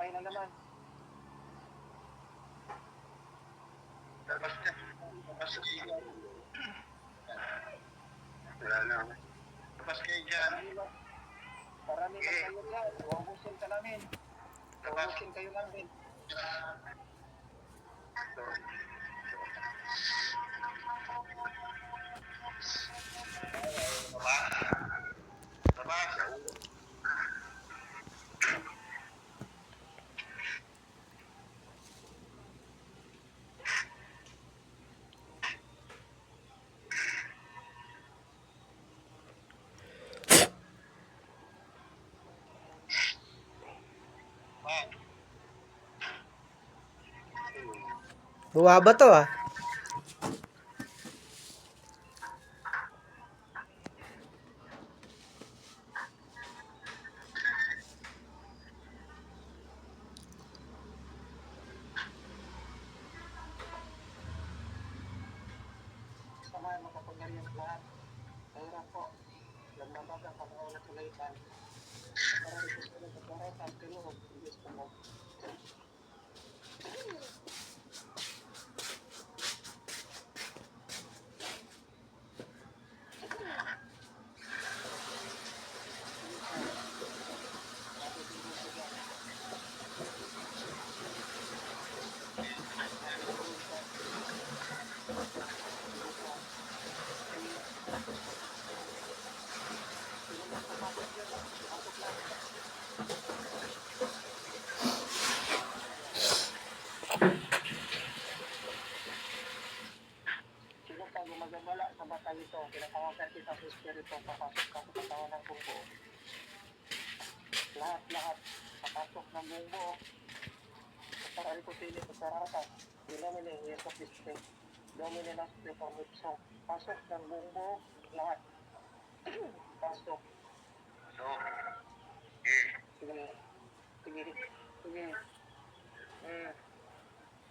patay na naman. Labas ka. Labas kayo. Wala na. Labas kayo dyan. Marami na kayo dyan. Ubusin ka namin. Ubusin kayo namin. Buwaba to ah. Samahan makapangyarihan ang lahat. Kaya po, lamabag ang Panginoon at Tulaytan. Para rin sa mga pagkaratan, Panginoon, Diyos ko mo. Sino pa gumagambala sa batang ito, kinakawasan kita sa Espiritu, papasok ka sa katawan ng bunggo. Lahat, papasok ng bunggo. Para ito sili sa saratan. Domine Yeso Cristo. Domine Nostre Pamutso. Pasok ng bunggo, lahat. Pasok. So, sige.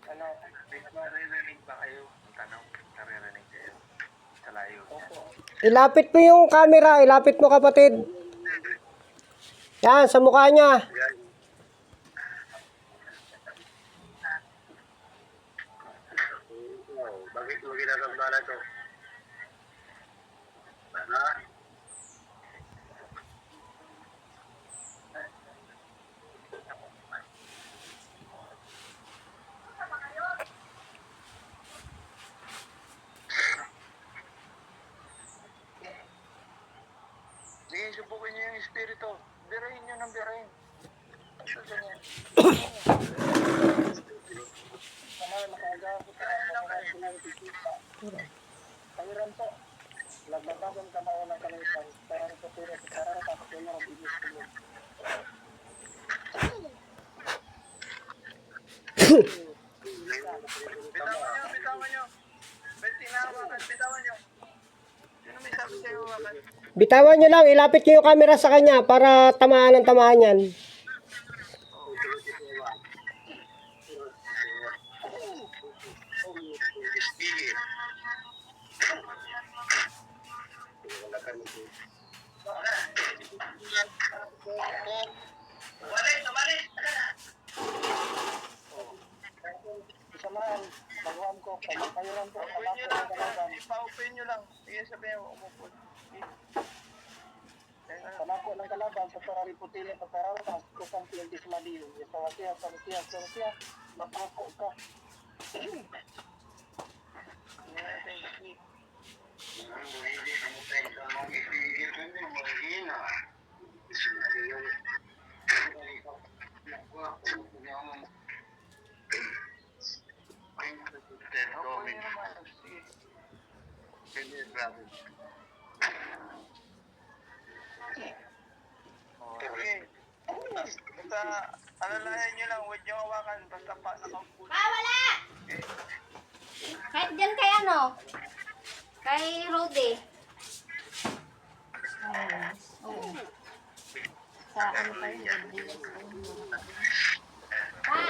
Ano? Naririnig ba kayo? Tanong, naririnig kayo sa layo. Opo. Ilapit mo yung camera, ilapit mo kapatid. Yan, sa mukha niya. Bakit mo ginagambala ito? Ano? Sige, subukin niyo yung espiritu. Birahin niyo ng birahin. Susunod niya. Sama, nakaagawa ka. Pangiran po. Nagbabagang kamao ng kalitan. Para sa puro sa sarara tapos yun ang bigis ko yun. Bitawan niyo. Bitawan niyo. Sino may sabi sa'yo, wakan? Bitawan nyo lang, ilapit nyo yung camera sa kanya para tamaan ng tamaan yan. Samahan, baguhan ko, pagkakayaran ko, pa-open nyo lang. Sige, sabihin mo, umupod. Panako ng kalaban, sa parari putili, sa parari, kusang pinagdis madiyo. Sa mapako ka. Basta, alalayan nyo lang, huwag nyo hawakan, basta pa, nakaupo. Wala! Kahit dyan kay ano? Kay Rudy. Oo. Sa ano pa yun? Pa!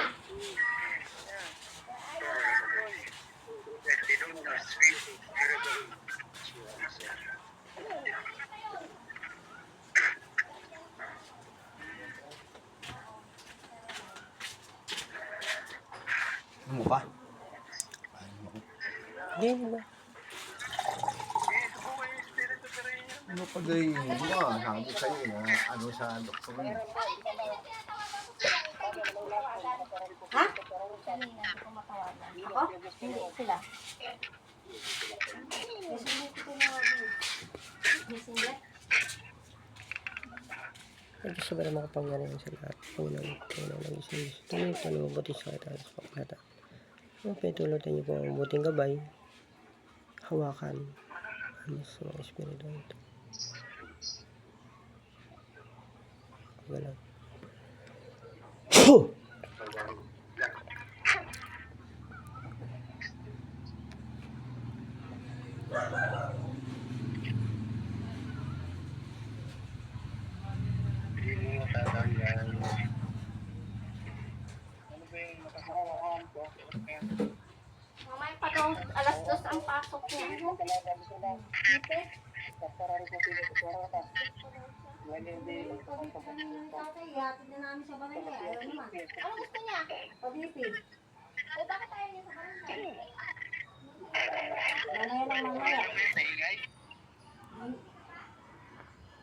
Hindi na. Ano pa gayon mo? Sabi sa'yo na ano sa doktor mo. Ha? Kanina, hindi ko matawagan. Ako? Hindi, sila. Messenger ko tinawagin. Messenger? Ito sa bara makapangyarihan sa lahat. Unang nag-isip. Tunay ito na mabuti sa kita sa pagkata. Pinutulutan niyo po ang mabuting gabay. Hawakan. Ano sa mga espiritu ito. Galang. Hindi mo tatanggal. Ano ba yung makakawahan ko? Mamaya pa daw, alas 2 ang pasok niya. Talagang sila. Kapara rin ko pinag-sarata. Ngayon hindi. Tatay, hatid na namin sa balay. Ayaw naman. Ano gusto niya? Pag-ipid.